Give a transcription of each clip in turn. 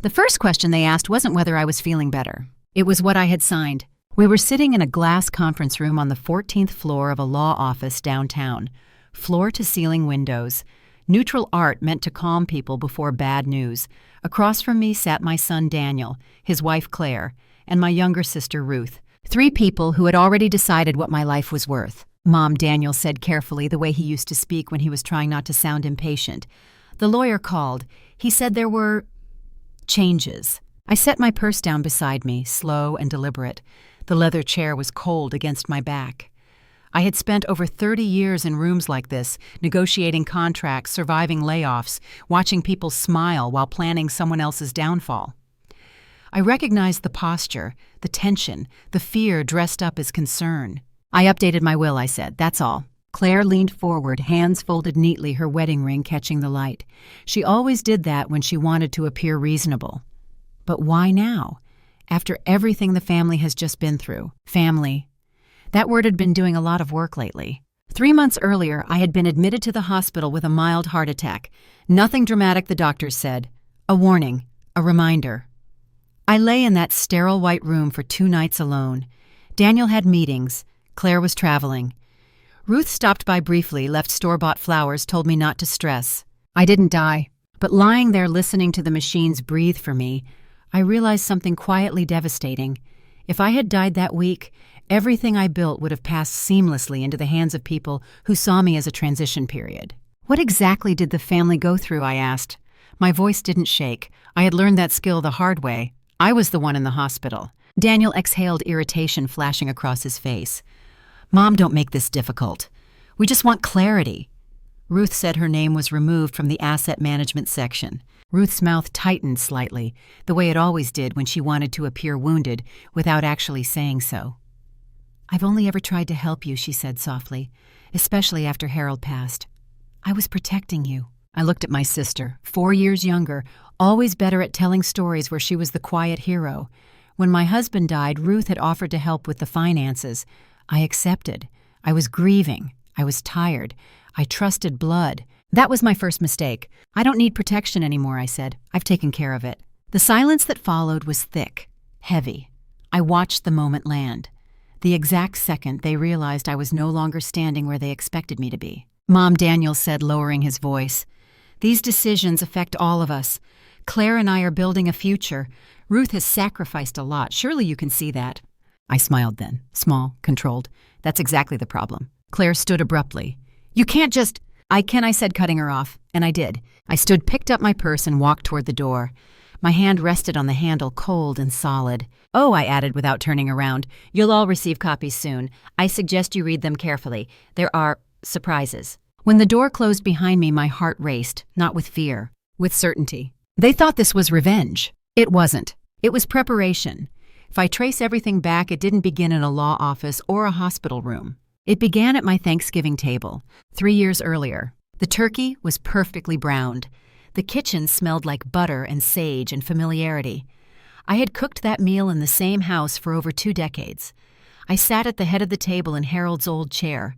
The first question they asked wasn't whether I was feeling better. It was what I had signed. We were sitting in a glass conference room on the 14th floor of a law office downtown. Floor-to-ceiling windows. Neutral art meant to calm people before bad news. Across from me sat my son Daniel, his wife Claire, and my younger sister Ruth. 3 people who had already decided what my life was worth. Mom, Daniel said carefully, the way he used to speak when he was trying not to sound impatient. The lawyer called. He said there were changes. I set my purse down beside me, slow and deliberate. The leather chair was cold against my back. I had spent over 30 years in rooms like this, negotiating contracts, surviving layoffs, watching people smile while planning someone else's downfall. I recognized the posture, the tension, the fear dressed up as concern. I updated my will, I said, that's all. Claire leaned forward, hands folded neatly, her wedding ring catching the light. She always did that when she wanted to appear reasonable. But why now? After everything the family has just been through. Family. That word had been doing a lot of work lately. 3 months earlier, I had been admitted to the hospital with a mild heart attack. Nothing dramatic, the doctors said. A warning, a reminder. I lay in that sterile white room for 2 nights alone. Daniel had meetings. Claire was traveling. Ruth stopped by briefly, left store-bought flowers, told me not to stress. I didn't die, but lying there listening to the machines breathe for me, I realized something quietly devastating. If I had died that week, everything I built would have passed seamlessly into the hands of people who saw me as a transition period. What exactly did the family go through, I asked. My voice didn't shake. I had learned that skill the hard way. I was the one in the hospital. Daniel exhaled, irritation flashing across his face. Mom, don't make this difficult. We just want clarity. Ruth said her name was removed from the asset management section. Ruth's mouth tightened slightly, the way it always did when she wanted to appear wounded without actually saying so. I've only ever tried to help you, she said softly, especially after Harold passed. I was protecting you. I looked at my sister, 4 years younger, always better at telling stories where she was the quiet hero. When my husband died, Ruth had offered to help with the finances. I accepted. I was grieving. I was tired. I trusted blood. That was my first mistake. I don't need protection anymore, I said. I've taken care of it. The silence that followed was thick, heavy. I watched the moment land. The exact second they realized I was no longer standing where they expected me to be. Mom, Daniel said, lowering his voice. These decisions affect all of us. Claire and I are building a future. Ruth has sacrificed a lot. Surely you can see that. I smiled then, small, controlled. That's exactly the problem. Claire stood abruptly. You can't just... I said, cutting her off, and I did. I stood, picked up my purse, and walked toward the door. My hand rested on the handle, cold and solid. Oh, I added without turning around, you'll all receive copies soon. I suggest you read them carefully. There are surprises. When the door closed behind me, my heart raced, not with fear, with certainty. They thought this was revenge. It wasn't. It was preparation. If I trace everything back, it didn't begin in a law office or a hospital room. It began at my Thanksgiving table, 3 years earlier. The turkey was perfectly browned. The kitchen smelled like butter and sage and familiarity. I had cooked that meal in the same house for over 2 decades. I sat at the head of the table in Harold's old chair.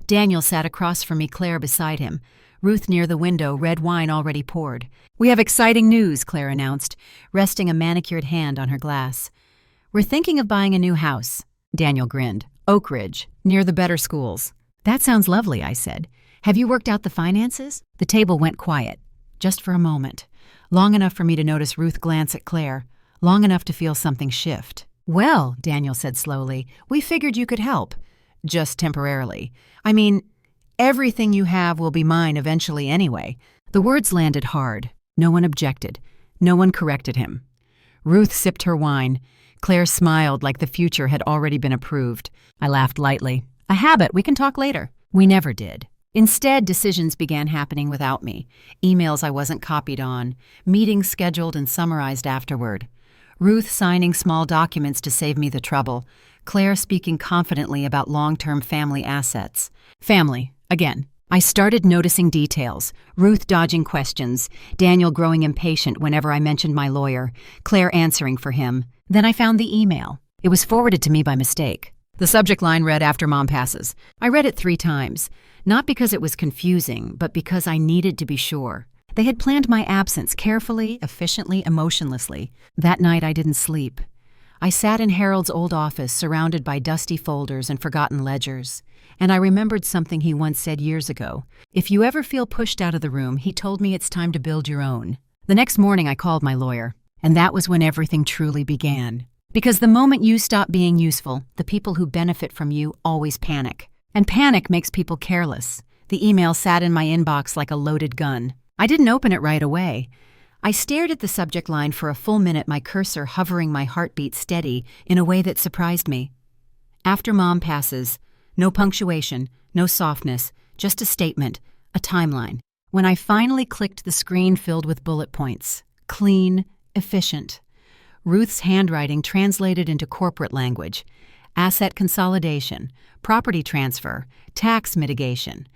Daniel sat across from me, Claire beside him. Ruth near the window, red wine already poured. We have exciting news, Claire announced, resting a manicured hand on her glass. We're thinking of buying a new house. Daniel grinned. Oak Ridge, near the better schools. That sounds lovely, I said. Have you worked out the finances? The table went quiet, just for a moment. Long enough for me to notice Ruth glance at Claire, long enough to feel something shift. Well, Daniel said slowly, we figured you could help. Just temporarily. I mean, everything you have will be mine eventually anyway. The words landed hard. No one objected. No one corrected him. Ruth sipped her wine. Claire smiled like the future had already been approved. I laughed lightly. A habit, we can talk later. We never did. Instead, decisions began happening without me. Emails I wasn't copied on. Meetings scheduled and summarized afterward. Ruth signing small documents to save me the trouble. Claire speaking confidently about long-term family assets. Family, again. I started noticing details. Ruth dodging questions. Daniel growing impatient whenever I mentioned my lawyer. Claire answering for him. Then I found the email. It was forwarded to me by mistake. The subject line read, "After Mom passes." I read it 3 times, not because it was confusing, but because I needed to be sure. They had planned my absence carefully, efficiently, emotionlessly. That night I didn't sleep. I sat in Harold's old office surrounded by dusty folders and forgotten ledgers. And I remembered something he once said years ago. If you ever feel pushed out of the room, he told me it's time to build your own. The next morning I called my lawyer, and that was when everything truly began. Because the moment you stop being useful, the people who benefit from you always panic. And panic makes people careless. The email sat in my inbox like a loaded gun. I didn't open it right away. I stared at the subject line for a full minute, my cursor hovering, my heartbeat steady in a way that surprised me. After Mom passes, no punctuation, no softness, just a statement, a timeline. When I finally clicked, the screen filled with bullet points. Clean, efficient. Ruth's handwriting translated into corporate language. Asset consolidation, property transfer, tax mitigation.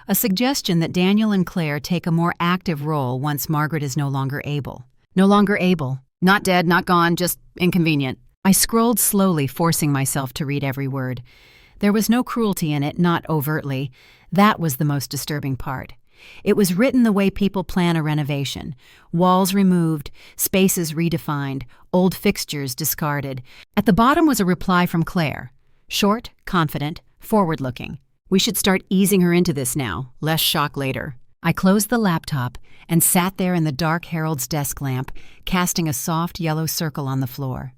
A suggestion that Daniel and Claire take a more active role once Margaret is no longer able. No longer able. Not dead, not gone, just inconvenient. I scrolled slowly, forcing myself to read every word. There was no cruelty in it, not overtly. That was the most disturbing part. It was written the way people plan a renovation. Walls removed, spaces redefined, old fixtures discarded. At the bottom was a reply from Claire. Short, confident, forward-looking. We should start easing her into this now, less shock later. I closed the laptop and sat there in the dark Harold's desk lamp, casting a soft yellow circle on the floor.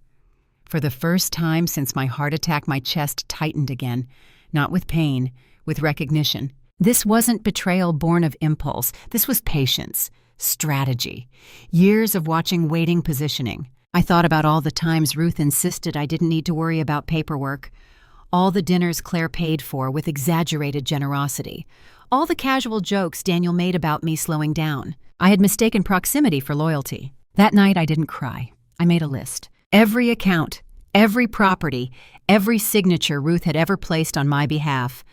For the first time since my heart attack, my chest tightened again, not with pain, with recognition. This wasn't betrayal born of impulse. This was patience, strategy, years of watching, waiting, positioning. I thought about all the times Ruth insisted I didn't need to worry about paperwork, all the dinners Claire paid for with exaggerated generosity, all the casual jokes Daniel made about me slowing down. I had mistaken proximity for loyalty. That night I didn't cry. I made a list. Every account, every property, every signature Ruth had ever placed on my behalf.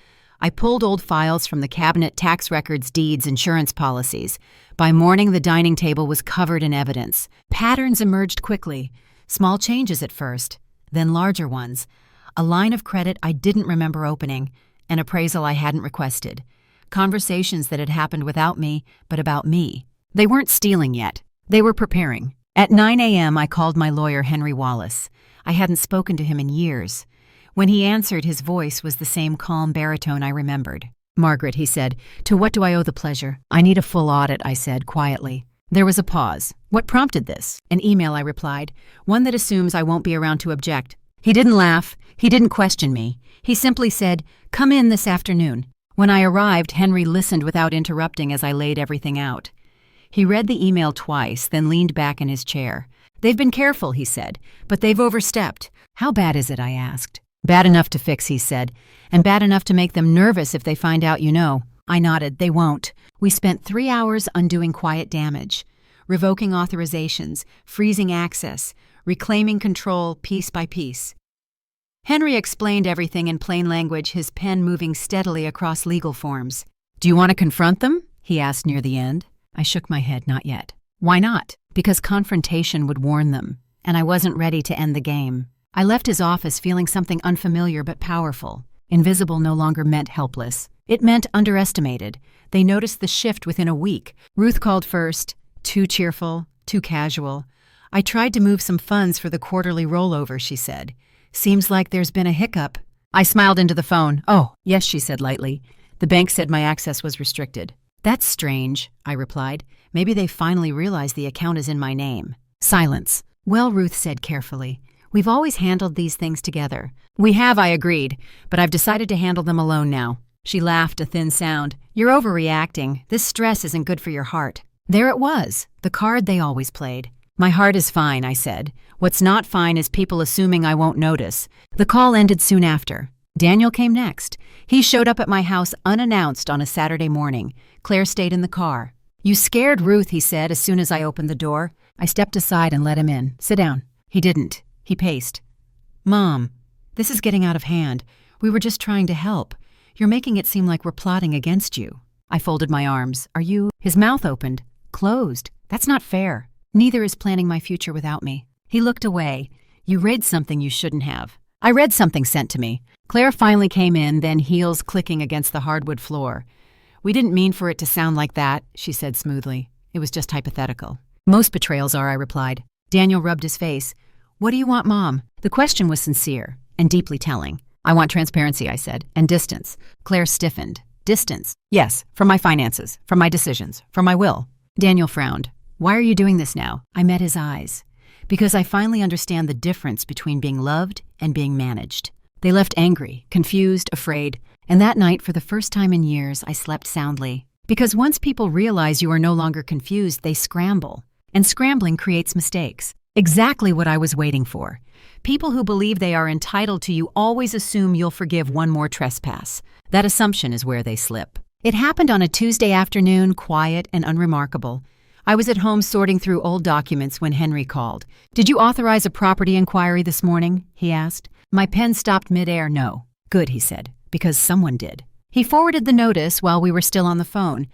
I pulled old files from the cabinet, tax records, deeds, insurance policies. By morning, the dining table was covered in evidence. Patterns emerged quickly. Small changes at first, then larger ones. A line of credit I didn't remember opening, an appraisal I hadn't requested. Conversations that had happened without me, but about me. They weren't stealing yet. They were preparing. At 9 a.m., I called my lawyer, Henry Wallace. I hadn't spoken to him in years. When he answered, his voice was the same calm baritone I remembered. "Margaret," he said, "to what do I owe the pleasure?" "I need a full audit," I said quietly. There was a pause. "What prompted this?" "An email," I replied. "One that assumes I won't be around to object." He didn't laugh. He didn't question me. He simply said, "Come in this afternoon." When I arrived, Henry listened without interrupting as I laid everything out. He read the email twice, then leaned back in his chair. "They've been careful," he said, "but they've overstepped." "How bad is it?" I asked. "Bad enough to fix," he said, "and bad enough to make them nervous if they find out you know." I nodded. "They won't." We spent 3 hours undoing quiet damage, revoking authorizations, freezing access, reclaiming control piece by piece. Henry explained everything in plain language, his pen moving steadily across legal forms. "Do you want to confront them?" he asked near the end. I shook my head. "Not yet." "Why not?" "Because confrontation would warn them, and I wasn't ready to end the game." I left his office feeling something unfamiliar but powerful. Invisible no longer meant helpless. It meant underestimated. They noticed the shift within a week. Ruth called first. Too cheerful, too casual. "I tried to move some funds for the quarterly rollover," she said. "Seems like there's been a hiccup." I smiled into the phone. "Oh, yes," she said lightly. "The bank said my access was restricted." "That's strange," I replied. "Maybe they finally realized the account is in my name." Silence. "Well," Ruth said carefully, "we've always handled these things together." "We have," I agreed, "but I've decided to handle them alone now." She laughed, a thin sound. "You're overreacting. This stress isn't good for your heart." There it was, the card they always played. "My heart is fine," I said. "What's not fine is people assuming I won't notice." The call ended soon after. Daniel came next. He showed up at my house unannounced on a Saturday morning. Claire stayed in the car. "You scared Ruth," he said as soon as I opened the door. I stepped aside and let him in. "Sit down." He didn't. He paced. "Mom, this is getting out of hand. We were just trying to help. You're making it seem like we're plotting against you." I folded my arms. "Are you—" His mouth opened. "Closed. That's not fair. Neither is planning my future without me." He looked away. "You read something you shouldn't have." I read something sent to me. Claire finally came in, then heels clicking against the hardwood floor. "We didn't mean for it to sound like that," she said smoothly. It was just hypothetical. Most betrayals are, I replied. Daniel rubbed his face. What do you want, Mom? The question was sincere and deeply telling. I want transparency, I said, and distance. Claire stiffened. Distance? Yes, from my finances, from my decisions, from my will. Daniel frowned. Why are you doing this now? I met his eyes. Because I finally understand the difference between being loved and being managed. They left angry, confused, afraid, and that night, for the first time in years, I slept soundly. Because once people realize you are no longer confused, they scramble. And scrambling creates mistakes. Exactly what I was waiting for. People who believe they are entitled to you always assume you'll forgive one more trespass. That assumption is where they slip. It happened on a Tuesday afternoon, quiet and unremarkable. I was at home sorting through old documents when Henry called. Did you authorize a property inquiry this morning? He asked. My pen stopped midair. No. Good, he said, because someone did. He forwarded the notice while we were still on the phone.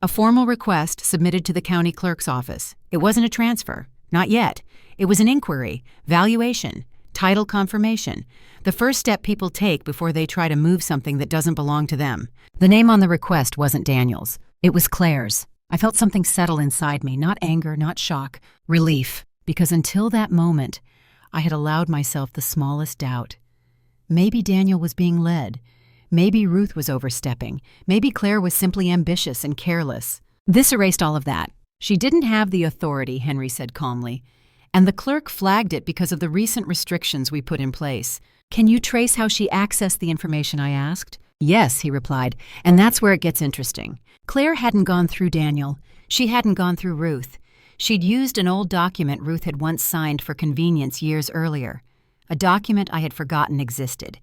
A formal request submitted to the county clerk's office. It wasn't a transfer. Not yet. It was an inquiry, valuation, title confirmation. The first step people take before they try to move something that doesn't belong to them. The name on the request wasn't Daniel's. It was Claire's. I felt something settle inside me, not anger, not shock, relief, because until that moment, I had allowed myself the smallest doubt. Maybe Daniel was being led. Maybe Ruth was overstepping. Maybe Claire was simply ambitious and careless. This erased all of that. She didn't have the authority, Henry said calmly, and the clerk flagged it because of the recent restrictions we put in place. Can you trace how she accessed the information, I asked? Yes, he replied, and that's where it gets interesting. Claire hadn't gone through Daniel. She hadn't gone through Ruth. She'd used an old document Ruth had once signed for convenience years earlier. A document I had forgotten existed.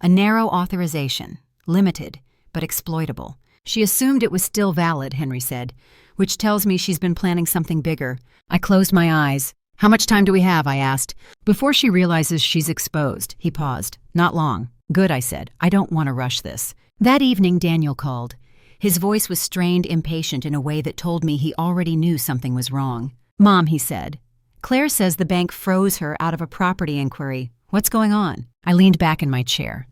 A narrow authorization, limited, but exploitable. She assumed it was still valid, Henry said, which tells me she's been planning something bigger. I closed my eyes. How much time do we have? I asked. Before she realizes she's exposed, he paused. Not long. Good, I said. I don't want to rush this. That evening, Daniel called. His voice was strained, impatient in a way that told me he already knew something was wrong. Mom, he said. Claire says the bank froze her out of a property inquiry. What's going on? I leaned back in my chair.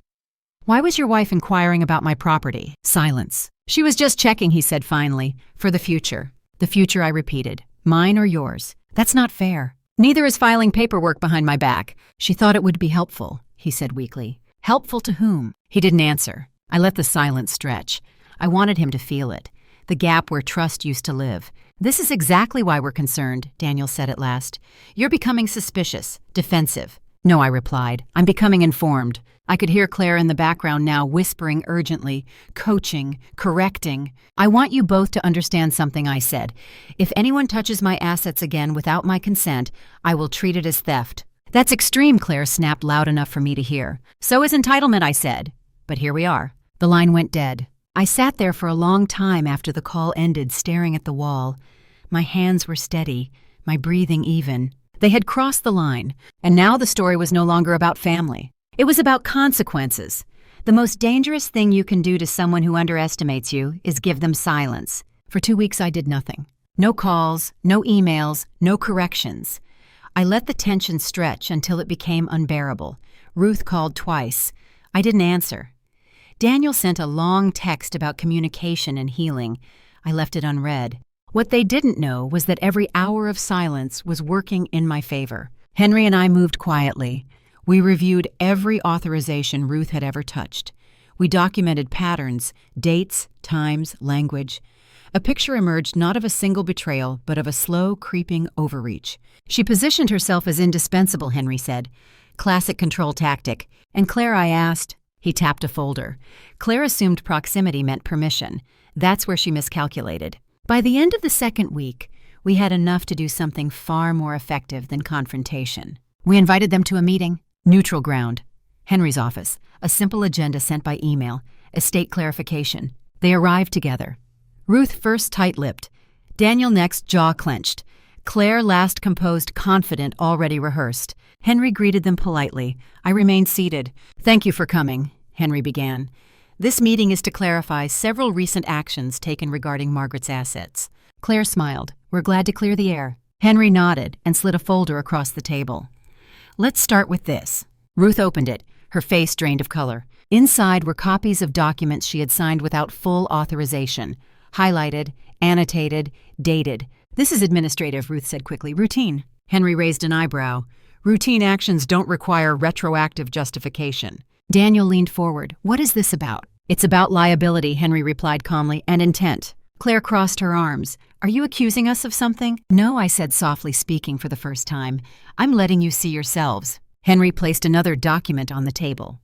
Why was your wife inquiring about my property? Silence. She was just checking, he said finally, for the future. The future, I repeated. Mine or yours? That's not fair. Neither is filing paperwork behind my back. She thought it would be helpful, he said weakly. Helpful to whom? He didn't answer. I let the silence stretch. I wanted him to feel it. The gap where trust used to live. This is exactly why we're concerned, Daniel said at last. You're becoming suspicious, defensive. No, I replied. I'm becoming informed. I could hear Claire in the background now whispering urgently, coaching, correcting. I want you both to understand something, I said. If anyone touches my assets again without my consent, I will treat it as theft. That's extreme, Claire snapped loud enough for me to hear. So is entitlement, I said. But here we are. The line went dead. I sat there for a long time after the call ended, staring at the wall. My hands were steady, my breathing even. They had crossed the line, and now the story was no longer about family. It was about consequences. The most dangerous thing you can do to someone who underestimates you is give them silence. For 2 weeks I did nothing. No calls, no emails, no corrections. I let the tension stretch until it became unbearable. Ruth called twice. I didn't answer. Daniel sent a long text about communication and healing. I left it unread. What they didn't know was that every hour of silence was working in my favor. Henry and I moved quietly. We reviewed every authorization Ruth had ever touched. We documented patterns, dates, times, language. A picture emerged not of a single betrayal, but of a slow, creeping overreach. She positioned herself as indispensable, Henry said. Classic control tactic. And Claire, I asked. He tapped a folder. Claire assumed proximity meant permission. That's where she miscalculated. By the end of the second week, we had enough to do something far more effective than confrontation. We invited them to a meeting. Neutral ground. Henry's office. A simple agenda sent by email. Estate clarification. They arrived together. Ruth first tight-lipped. Daniel next jaw clenched. Claire last composed, confident, already rehearsed. Henry greeted them politely. I remained seated. Thank you for coming, Henry began. This meeting is to clarify several recent actions taken regarding Margaret's assets. Claire smiled. We're glad to clear the air. Henry nodded and slid a folder across the table. Let's start with this. Ruth opened it, her face drained of color. Inside were copies of documents she had signed without full authorization, highlighted, annotated, dated, This is administrative, Ruth said quickly. Routine. Henry raised an eyebrow. Routine actions don't require retroactive justification. Daniel leaned forward. What is this about? It's about liability, Henry replied calmly, and intent. Claire crossed her arms. Are you accusing us of something? No, I said softly, speaking for the first time. I'm letting you see yourselves. Henry placed another document on the table.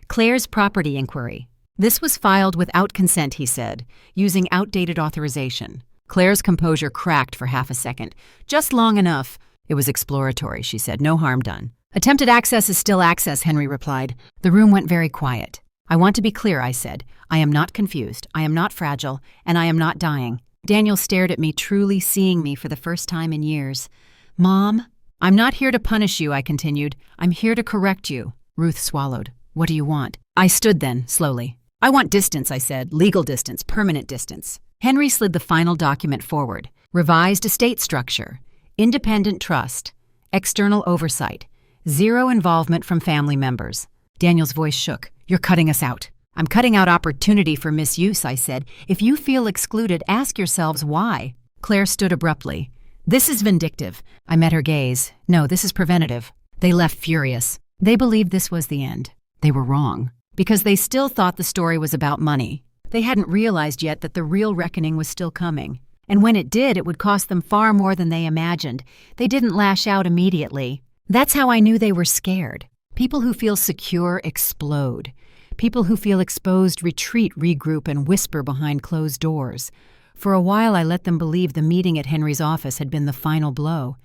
Claire's property inquiry. This was filed without consent, he said, using outdated authorization. Claire's composure cracked for half a second. Just long enough. It was exploratory, she said. No harm done. Attempted access is still access, Henry replied. The room went very quiet. I want to be clear, I said. I am not confused, I am not fragile, and I am not dying. Daniel stared at me, truly seeing me for the first time in years. Mom? I'm not here to punish you, I continued. I'm here to correct you. Ruth swallowed. What do you want? I stood then, slowly. I want distance, I said. Legal distance, permanent distance. Henry slid the final document forward. Revised estate structure. Independent trust. External oversight. Zero involvement from family members. Daniel's voice shook. You're cutting us out. I'm cutting out opportunity for misuse, I said. If you feel excluded, ask yourselves why. Claire stood abruptly. This is vindictive. I met her gaze. No, this is preventative. They left furious. They believed this was the end. They were wrong. Because they still thought the story was about money. They hadn't realized yet that the real reckoning was still coming. And when it did, it would cost them far more than they imagined. They didn't lash out immediately. That's how I knew they were scared. People who feel secure explode. People who feel exposed retreat, regroup, and whisper behind closed doors. For a while, I let them believe the meeting at Henry's office had been the final blow,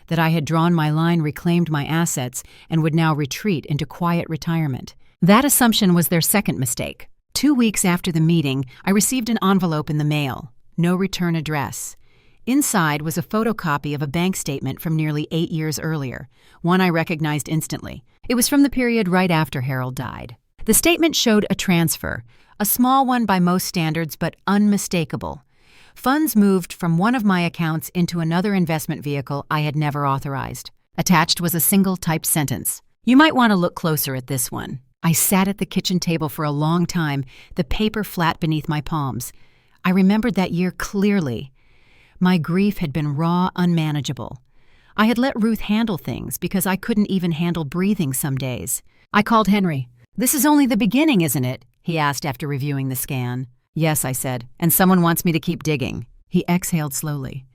that I had drawn my line, reclaimed my assets, and would now retreat into quiet retirement. That assumption was their second mistake. 2 weeks after the meeting, I received an envelope in the mail. No return address. Inside was a photocopy of a bank statement from nearly 8 years earlier, one I recognized instantly. It was from the period right after Harold died. The statement showed a transfer, a small one by most standards, but unmistakable. Funds moved from one of my accounts into another investment vehicle I had never authorized. Attached was a single typed sentence. You might want to look closer at this one. I sat at the kitchen table for a long time, the paper flat beneath my palms. I remembered that year clearly. My grief had been raw, unmanageable. I had let Ruth handle things because I couldn't even handle breathing some days. I called Henry. This is only the beginning, isn't it? He asked after reviewing the scan. Yes, I said, and someone wants me to keep digging. He exhaled slowly.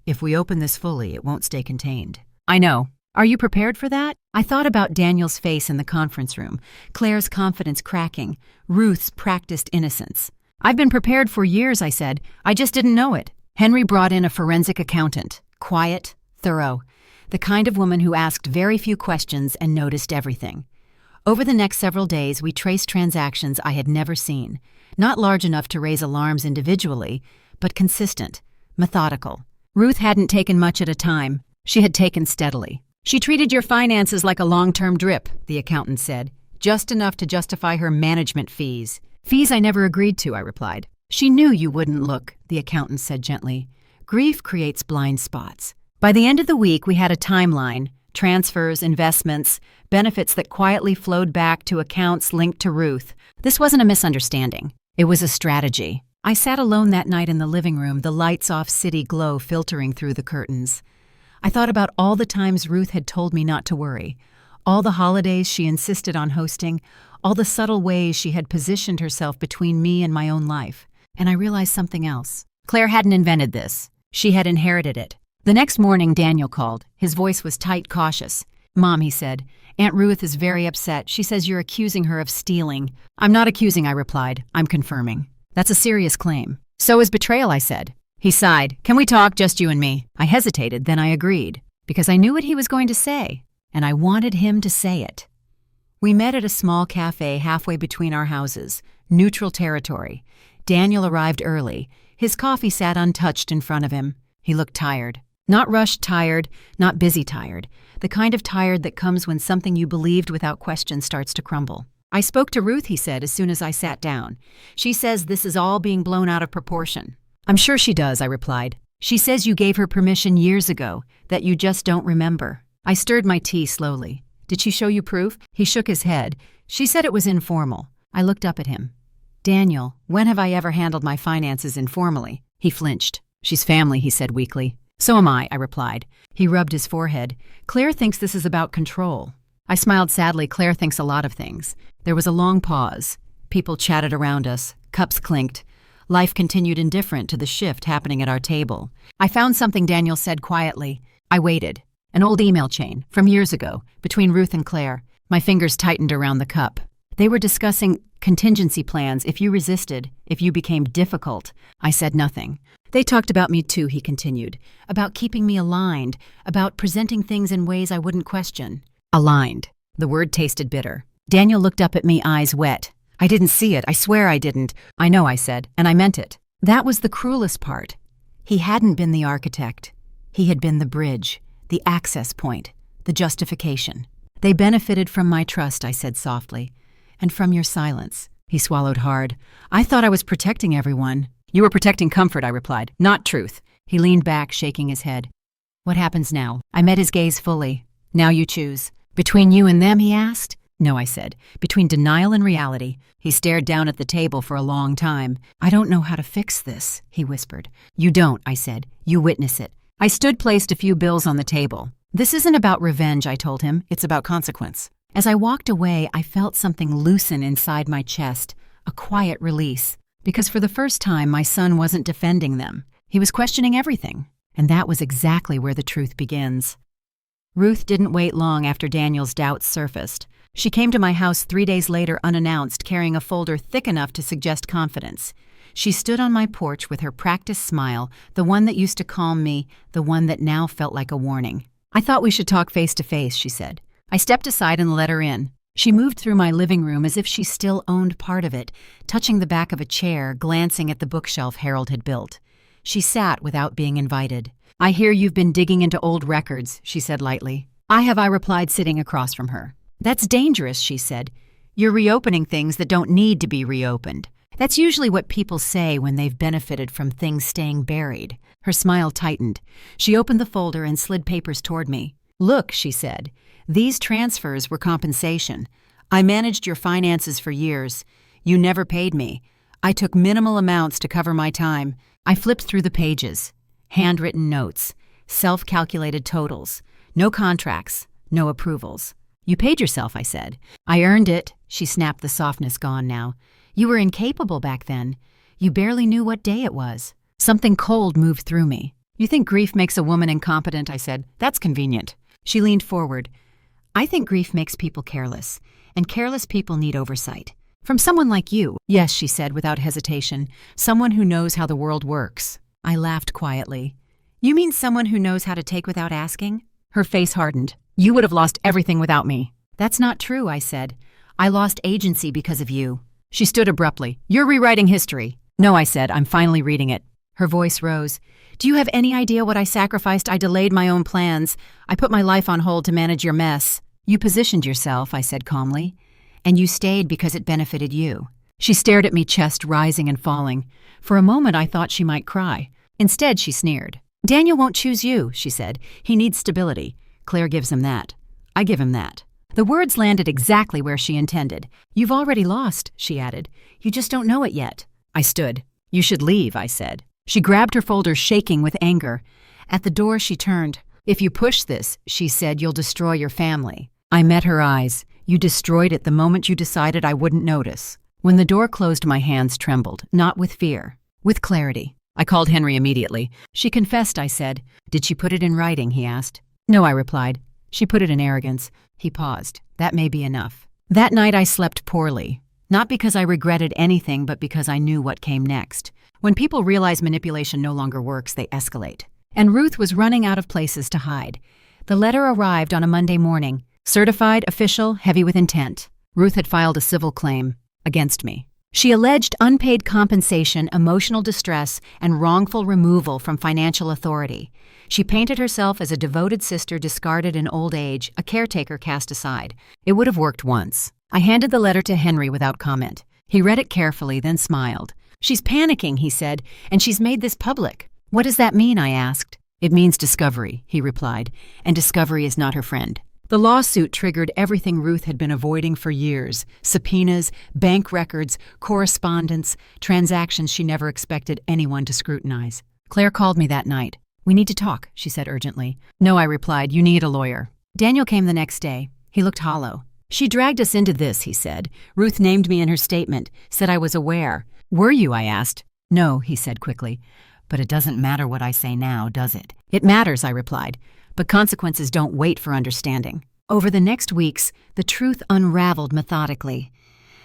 If we open this fully, it won't stay contained. I know. Are you prepared for that? I thought about Daniel's face in the conference room, Claire's confidence cracking, Ruth's practiced innocence. I've been prepared for years, I said. I just didn't know it. Henry brought in a forensic accountant, quiet, thorough, the kind of woman who asked very few questions and noticed everything. Over the next several days, we traced transactions I had never seen, not large enough to raise alarms individually, but consistent, methodical. Ruth hadn't taken much at a time. She had taken steadily. She treated your finances like a long-term drip, the accountant said, just enough to justify her management fees. Fees I never agreed to, I replied. She knew you wouldn't look, the accountant said gently. Grief creates blind spots. By the end of the week, we had a timeline, transfers, investments, benefits that quietly flowed back to accounts linked to Ruth. This wasn't a misunderstanding. It was a strategy. I sat alone that night in the living room, the lights-off city glow filtering through the curtains. I thought about all the times Ruth had told me not to worry, all the holidays she insisted on hosting, all the subtle ways she had positioned herself between me and my own life. And I realized something else. Claire hadn't invented this. She had inherited it. The next morning, Daniel called. His voice was tight, cautious. Mom, he said, Aunt Ruth is very upset. She says you're accusing her of stealing. I'm not accusing, I replied. I'm confirming. That's a serious claim. So is betrayal, I said. He sighed. Can we talk, just you and me? I hesitated, then I agreed, because I knew what he was going to say, and I wanted him to say it. We met at a small cafe halfway between our houses, neutral territory. Daniel arrived early. His coffee sat untouched in front of him. He looked tired. Not rushed tired, not busy tired. The kind of tired that comes when something you believed without question starts to crumble. I spoke to Ruth, he said, as soon as I sat down. She says this is all being blown out of proportion. I'm sure she does, I replied. She says you gave her permission years ago, that you just don't remember. I stirred my tea slowly. Did she show you proof? He shook his head. She said it was informal. I looked up at him. Daniel, when have I ever handled my finances informally? He flinched. She's family, he said weakly. So am I replied. He rubbed his forehead. Claire thinks this is about control. I smiled sadly. Claire thinks a lot of things. There was a long pause. People chatted around us. Cups clinked. Life continued indifferent to the shift happening at our table. I found something, Daniel said quietly. I waited. An old email chain from years ago between Ruth and Claire. My fingers tightened around the cup. They were discussing contingency plans if you resisted, if you became difficult. I said nothing. They talked about me too, he continued. About keeping me aligned, about presenting things in ways I wouldn't question. Aligned. The word tasted bitter. Daniel looked up at me, eyes wet. I didn't see it. I swear I didn't. I know, I said, and I meant it. That was the cruelest part. He hadn't been the architect. He had been the bridge, the access point, the justification. They benefited from my trust, I said softly. And from your silence. He swallowed hard. I thought I was protecting everyone. You were protecting comfort, I replied, not truth. He leaned back, shaking his head. What happens now? I met his gaze fully. Now you choose. Between you and them, he asked. No, I said. Between denial and reality. He stared down at the table for a long time. I don't know how to fix this, he whispered. You don't, I said. You witness it. I stood, placed a few bills on the table. This isn't about revenge, I told him. It's about consequence. As I walked away, I felt something loosen inside my chest, a quiet release. Because for the first time, my son wasn't defending them. He was questioning everything. And that was exactly where the truth begins. Ruth didn't wait long after Daniel's doubts surfaced. She came to my house 3 days later unannounced, carrying a folder thick enough to suggest confidence. She stood on my porch with her practiced smile, the one that used to calm me, the one that now felt like a warning. I thought we should talk face to face, she said. I stepped aside and let her in. She moved through my living room as if she still owned part of it, touching the back of a chair, glancing at the bookshelf Harold had built. She sat without being invited. I hear you've been digging into old records, she said lightly. I have, I replied, sitting across from her. That's dangerous, she said. You're reopening things that don't need to be reopened. That's usually what people say when they've benefited from things staying buried. Her smile tightened. She opened the folder and slid papers toward me. Look, she said. These transfers were compensation. I managed your finances for years. You never paid me. I took minimal amounts to cover my time. I flipped through the pages. Handwritten notes. Self-calculated totals. No contracts. No approvals. You paid yourself, I said. I earned it, she snapped, the softness gone now. You were incapable back then. You barely knew what day it was. Something cold moved through me. You think grief makes a woman incompetent, I said. That's convenient. She leaned forward. I think grief makes people careless, and careless people need oversight. From someone like you. Yes, she said without hesitation. Someone who knows how the world works. I laughed quietly. You mean someone who knows how to take without asking? Her face hardened. You would have lost everything without me. That's not true, I said. I lost agency because of you. She stood abruptly. You're rewriting history. No, I said. I'm finally reading it. Her voice rose. Do you have any idea what I sacrificed? I delayed my own plans. I put my life on hold to manage your mess. You positioned yourself, I said calmly, and you stayed because it benefited you. She stared at me, chest rising and falling. For a moment, I thought she might cry. Instead, she sneered. Daniel won't choose you, she said. He needs stability. Claire gives him that. I give him that. The words landed exactly where she intended. You've already lost, she added. You just don't know it yet. I stood. You should leave, I said. She grabbed her folder, shaking with anger. At the door, she turned. If you push this, she said, you'll destroy your family. I met her eyes. You destroyed it the moment you decided I wouldn't notice. When the door closed, my hands trembled, not with fear, with clarity. I called Henry immediately. She confessed, I said. Did she put it in writing, he asked. No, I replied. She put it in arrogance. He paused. That may be enough. That night I slept poorly. Not because I regretted anything, but because I knew what came next. When people realize manipulation no longer works, they escalate. And Ruth was running out of places to hide. The letter arrived on a Monday morning. Certified, official, heavy with intent. Ruth had filed a civil claim against me. She alleged unpaid compensation, emotional distress, and wrongful removal from financial authority. She painted herself as a devoted sister discarded in old age, a caretaker cast aside. It would have worked once. I handed the letter to Henry without comment. He read it carefully, then smiled. She's panicking, he said, and she's made this public. What does that mean, I asked. It means discovery, he replied, and discovery is not her friend. The lawsuit triggered everything Ruth had been avoiding for years. Subpoenas, bank records, correspondence, transactions she never expected anyone to scrutinize. Claire called me that night. "We need to talk," she said urgently. "No," I replied, "you need a lawyer." Daniel came the next day. He looked hollow. "She dragged us into this," he said. "Ruth named me in her statement, said I was aware." "Were you?" I asked. "No," he said quickly. "But it doesn't matter what I say now, does it?" "It matters," I replied, "but consequences don't wait for understanding." Over the next weeks, the truth unraveled methodically.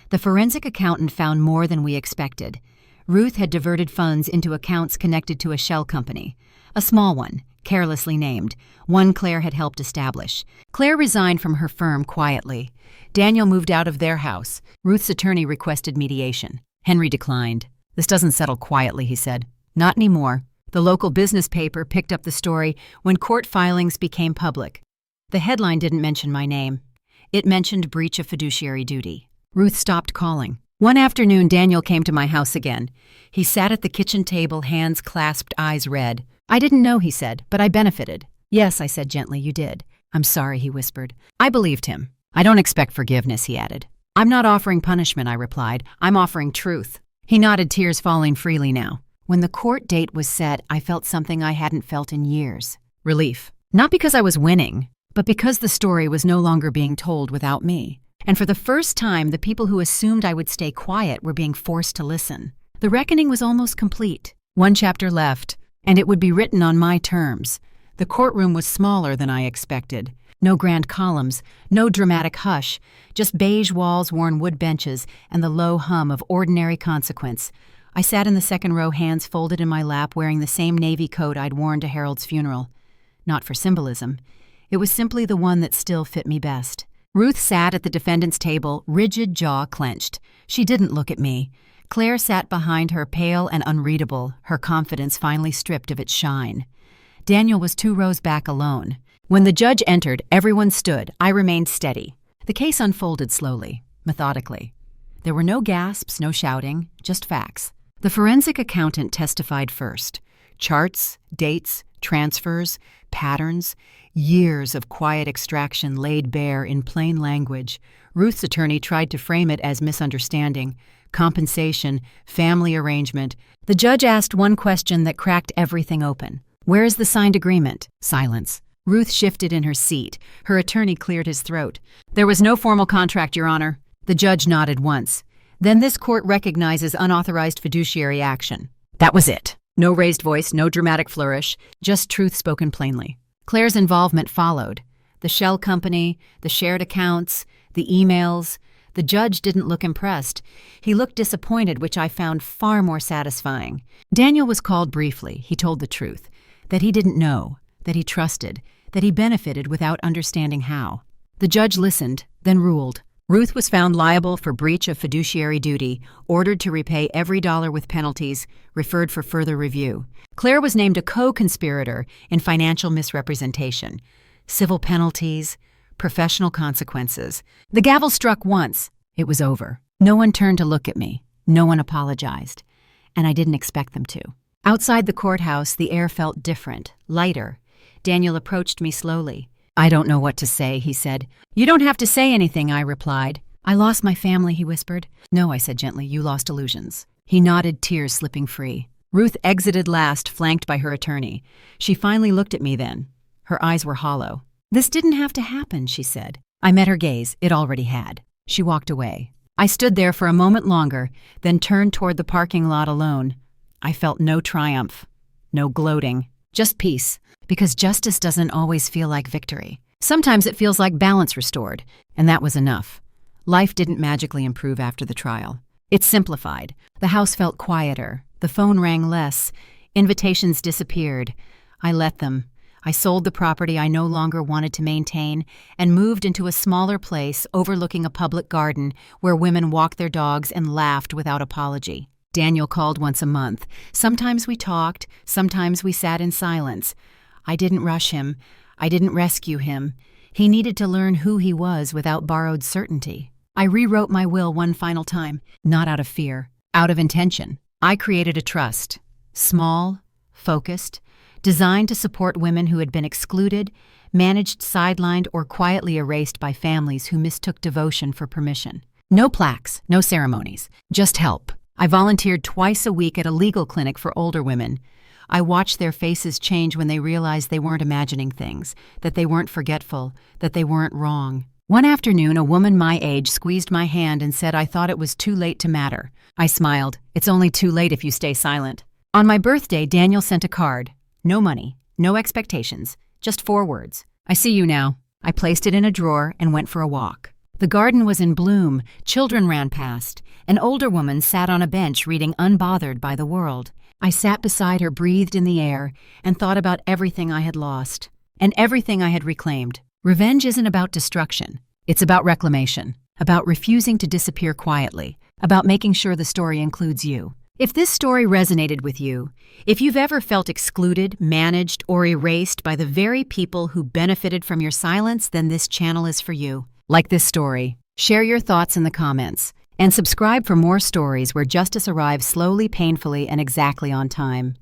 The forensic accountant found more than we expected. Ruth had diverted funds into accounts connected to a shell company. A small one, carelessly named, one Claire had helped establish. Claire resigned from her firm quietly. Daniel moved out of their house. Ruth's attorney requested mediation. Henry declined. "This doesn't settle quietly," he said. "Not anymore." The local business paper picked up the story when court filings became public. The headline didn't mention my name. It mentioned breach of fiduciary duty. Ruth stopped calling. One afternoon, Daniel came to my house again. He sat at the kitchen table, hands clasped, eyes red. "I didn't know," he said, "but I benefited." "Yes," I said gently, "you did." "I'm sorry," he whispered. I believed him. "I don't expect forgiveness," he added. "I'm not offering punishment," I replied. "I'm offering truth." He nodded, tears falling freely now. When the court date was set, I felt something I hadn't felt in years. Relief. Not because I was winning, but because the story was no longer being told without me. And for the first time, the people who assumed I would stay quiet were being forced to listen. The reckoning was almost complete. One chapter left, and it would be written on my terms. The courtroom was smaller than I expected. No grand columns, no dramatic hush, just beige walls, worn wood benches, and the low hum of ordinary consequence. I sat in the second row, hands folded in my lap, wearing the same navy coat I'd worn to Harold's funeral. Not for symbolism. It was simply the one that still fit me best. Ruth sat at the defendant's table, rigid jaw clenched. She didn't look at me. Claire sat behind her, pale and unreadable, her confidence finally stripped of its shine. Daniel was 2 rows back alone. When the judge entered, everyone stood. I remained steady. The case unfolded slowly, methodically. There were no gasps, no shouting, just facts. The forensic accountant testified first. Charts, dates, transfers, patterns, years of quiet extraction laid bare in plain language. Ruth's attorney tried to frame it as misunderstanding, compensation, family arrangement. The judge asked one question that cracked everything open. "Where is the signed agreement?" Silence. Ruth shifted in her seat. Her attorney cleared his throat. "There was no formal contract, Your Honor." The judge nodded once. "Then this court recognizes unauthorized fiduciary action." That was it. No raised voice, no dramatic flourish, just truth spoken plainly. Claire's involvement followed. The shell company, the shared accounts, the emails. The judge didn't look impressed. He looked disappointed, which I found far more satisfying. Daniel was called briefly. He told the truth. That he didn't know, that he trusted, that he benefited without understanding how. The judge listened, then ruled. Ruth was found liable for breach of fiduciary duty, ordered to repay every dollar with penalties, referred for further review. Claire was named a co-conspirator in financial misrepresentation. Civil penalties, professional consequences. The gavel struck once. It was over. No one turned to look at me. No one apologized. And I didn't expect them to. Outside the courthouse, the air felt different, lighter. Daniel approached me slowly. "I don't know what to say," he said. "You don't have to say anything," I replied. "I lost my family," he whispered. "No," I said gently, "you lost illusions." He nodded, tears slipping free. Ruth exited last, flanked by her attorney. She finally looked at me then. Her eyes were hollow. "This didn't have to happen," she said. I met her gaze. It already had. She walked away. I stood there for a moment longer, then turned toward the parking lot alone. I felt no triumph, no gloating, just peace. Because justice doesn't always feel like victory. Sometimes it feels like balance restored, and that was enough. Life didn't magically improve after the trial. It simplified. The house felt quieter. The phone rang less. Invitations disappeared. I let them. I sold the property I no longer wanted to maintain and moved into a smaller place overlooking a public garden where women walked their dogs and laughed without apology. Daniel called once a month. Sometimes we talked, sometimes we sat in silence. I didn't rush him. I didn't rescue him. He needed to learn who he was without borrowed certainty. I rewrote my will one final time, not out of fear, out of intention. I created a trust, small, focused, designed to support women who had been excluded, managed, sidelined, or quietly erased by families who mistook devotion for permission. No plaques, no ceremonies, just help. I volunteered twice a week at a legal clinic for older women. I watched their faces change when they realized they weren't imagining things, that they weren't forgetful, that they weren't wrong. One afternoon, a woman my age squeezed my hand and said I thought it was too late to matter. I smiled. It's only too late if you stay silent. On my birthday, Daniel sent a card. No money, no expectations, just 4 words. I see you now. I placed it in a drawer and went for a walk. The garden was in bloom, children ran past. An older woman sat on a bench reading Unbothered by the World. I sat beside her, breathed in the air, and thought about everything I had lost and everything I had reclaimed. Revenge isn't about destruction. It's about reclamation, about refusing to disappear quietly, about making sure the story includes you. If this story resonated with you, if you've ever felt excluded, managed, or erased by the very people who benefited from your silence, then this channel is for you. Like this story, share your thoughts in the comments, and subscribe for more stories where justice arrives slowly, painfully, and exactly on time.